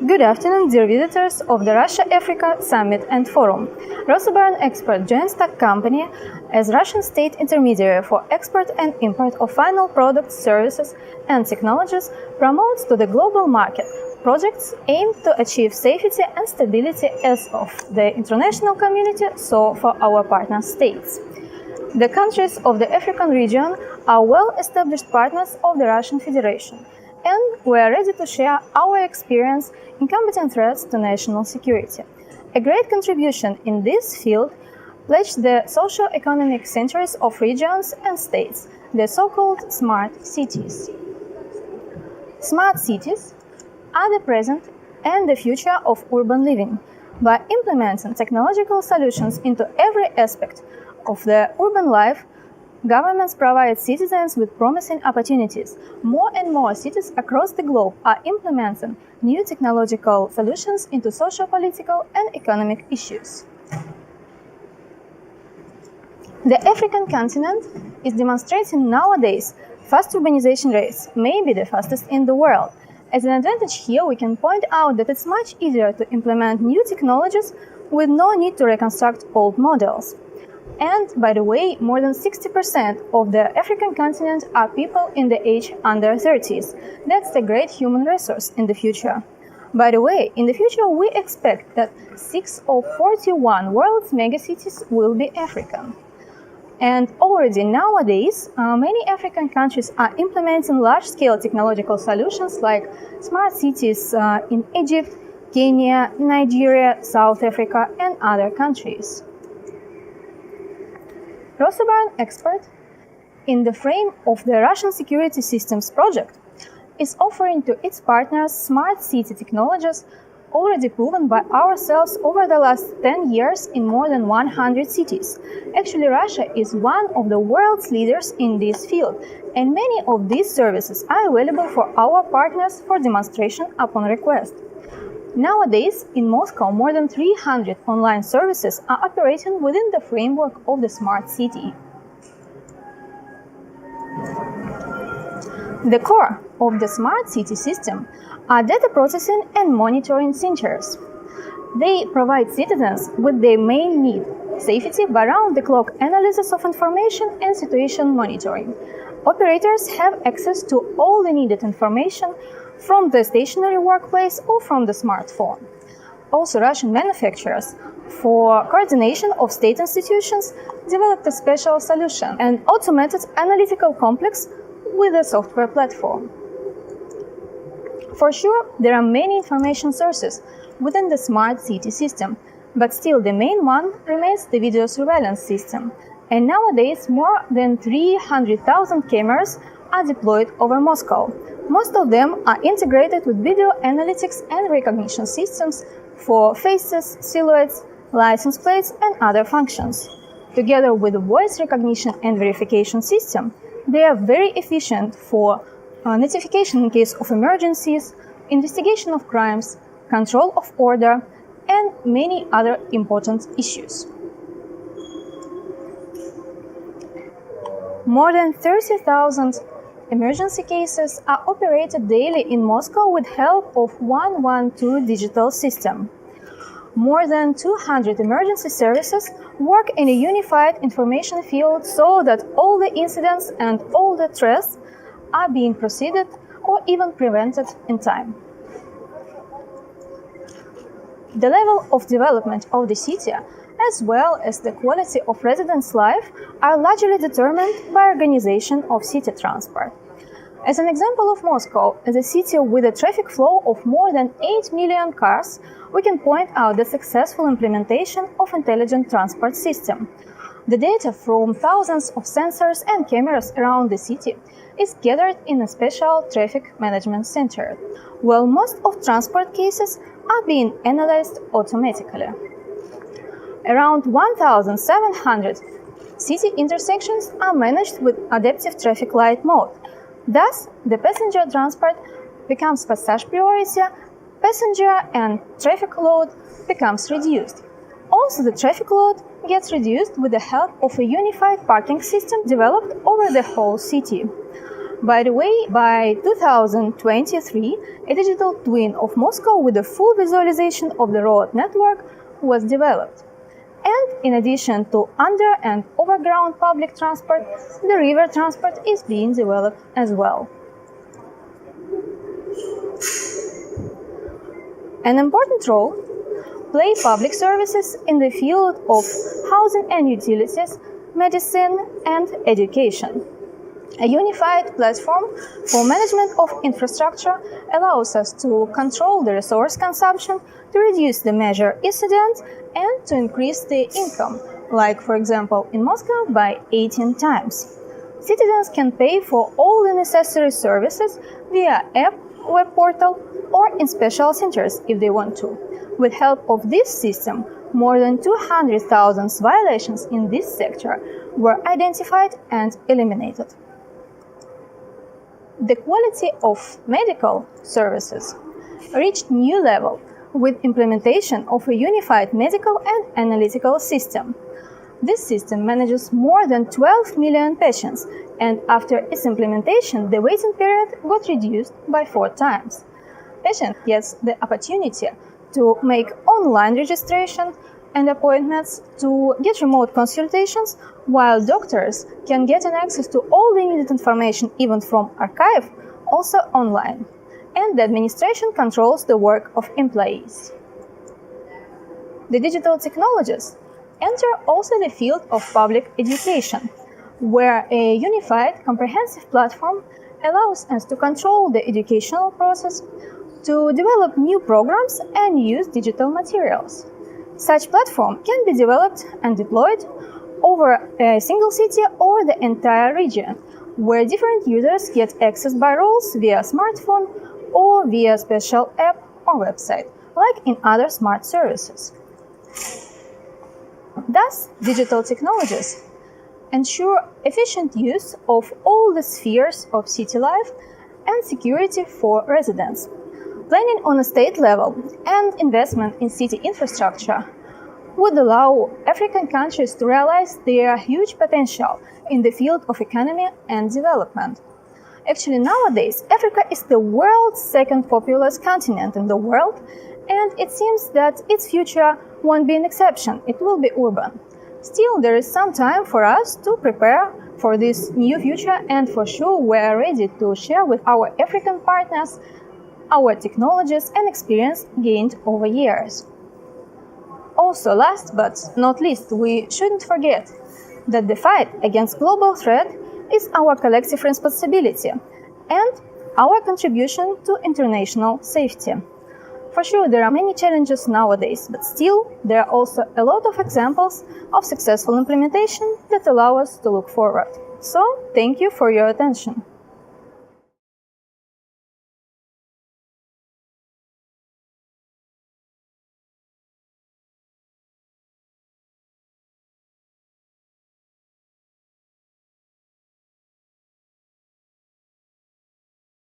Good afternoon, dear visitors of the Russia-Africa Summit and Forum. Rosoboron Export joins TAC company as Russian state intermediary for export and import of final products, services and technologies promotes to the global market projects aimed to achieve safety and stability as of the international community, so for our partner states. The countries of the African region are well-established partners of the Russian Federation, and we are ready to share our experience in combating threats to national security. A great contribution in this field pledged the socio-economic centers of regions and states, the so-called smart cities. Smart cities are the present and the future of urban living. By implementing technological solutions into every aspect of the urban life, governments provide citizens with promising opportunities. More and more cities across the globe are implementing new technological solutions into socio-political and economic issues. The African continent is demonstrating nowadays fast urbanization rates, maybe the fastest in the world. As an advantage here, we can point out that it's much easier to implement new technologies with no need to reconstruct old models. And, by the way, more than 60% of the African continent are people in the age under 30s. That's a great human resource in the future. By the way, in the future we expect that 6 of 41 world's megacities will be African. And already nowadays, many African countries are implementing large-scale technological solutions like smart cities in Egypt, Kenya, Nigeria, South Africa, and other countries. Rosoboron Export, in the frame of the Russian Security Systems project, is offering to its partners smart city technologies already proven by ourselves over the last 10 years in more than 100 cities. Actually, Russia is one of the world's leaders in this field, and many of these services are available for our partners for demonstration upon request. Nowadays, in Moscow, more than 300 online services are operating within the framework of the smart city. The core of the smart city system are data processing and monitoring centers. They provide citizens with their main need, safety by round-the-clock analysis of information and situation monitoring. Operators have access to all the needed information from the stationary workplace or from the smartphone. Also, Russian manufacturers, for coordination of state institutions, developed a special solution, an automated analytical complex with a software platform. For sure, there are many information sources within the smart city system, but still the main one remains the video surveillance system. And nowadays, more than 300,000 cameras are deployed over Moscow. Most of them are integrated with video analytics and recognition systems for faces, silhouettes, license plates, and other functions. Together with the voice recognition and verification system, they are very efficient for notification in case of emergencies, investigation of crimes, control of order, and many other important issues. More than 30,000 emergency cases are operated daily in Moscow with help of 112 digital system. More than 200 emergency services work in a unified information field so that all the incidents and all the threats are being preceded or even prevented in time. The level of development of the city, as well as the quality of residents' life, are largely determined by organization of city transport. As an example of Moscow, as a city with a traffic flow of more than 8 million cars, we can point out the successful implementation of intelligent transport system. The data from thousands of sensors and cameras around the city is gathered in a special traffic management center, while most of transport cases are being analyzed automatically. Around 1,700 city intersections are managed with adaptive traffic light mode. Thus, the passenger transport becomes passage priority, passenger and traffic load becomes reduced. Also, the traffic load gets reduced with the help of a unified parking system developed over the whole city. By the way, by 2023, a digital twin of Moscow with a full visualization of the road network was developed. And in addition to under and overground public transport, the river transport is being developed as well. An important role play public services in the field of housing and utilities, medicine and education. A unified platform for management of infrastructure allows us to control the resource consumption, to reduce the measure incident, and to increase the income, like for example in Moscow by 18 times. Citizens can pay for all the necessary services via app, web portal, or in special centers if they want to. With help of this system, more than 200,000 violations in this sector were identified and eliminated. The quality of medical services reached new level with implementation of a unified medical and analytical system. This system manages more than 12 million patients, and after its implementation, the waiting period got reduced by 4 times. Patient gets the opportunity to make online registration and appointments, to get remote consultations, while doctors can get an access to all the needed information, even from archive, also online. And the administration controls the work of employees. The digital technologies enter also the field of public education, where a unified, comprehensive platform allows us to control the educational process, to develop new programs and use digital materials. Such platform can be developed and deployed over a single city or the entire region, where different users get access by roles via smartphone or via special app or website, like in other smart services. Thus, digital technologies ensure efficient use of all the spheres of city life and security for residents. Planning on a state level and investment in city infrastructure would allow African countries to realize their huge potential in the field of economy and development. Actually, nowadays, Africa is the world's second populous continent in the world, and it seems that its future won't be an exception. It will be urban. Still, there is some time for us to prepare for this new future, and for sure we are ready to share with our African partners our technologies and experience gained over years. Also, last but not least, we shouldn't forget that the fight against global threat is our collective responsibility and our contribution to international safety. For sure, there are many challenges nowadays, but still, there are also a lot of examples of successful implementation that allow us to look forward. So, thank you for your attention.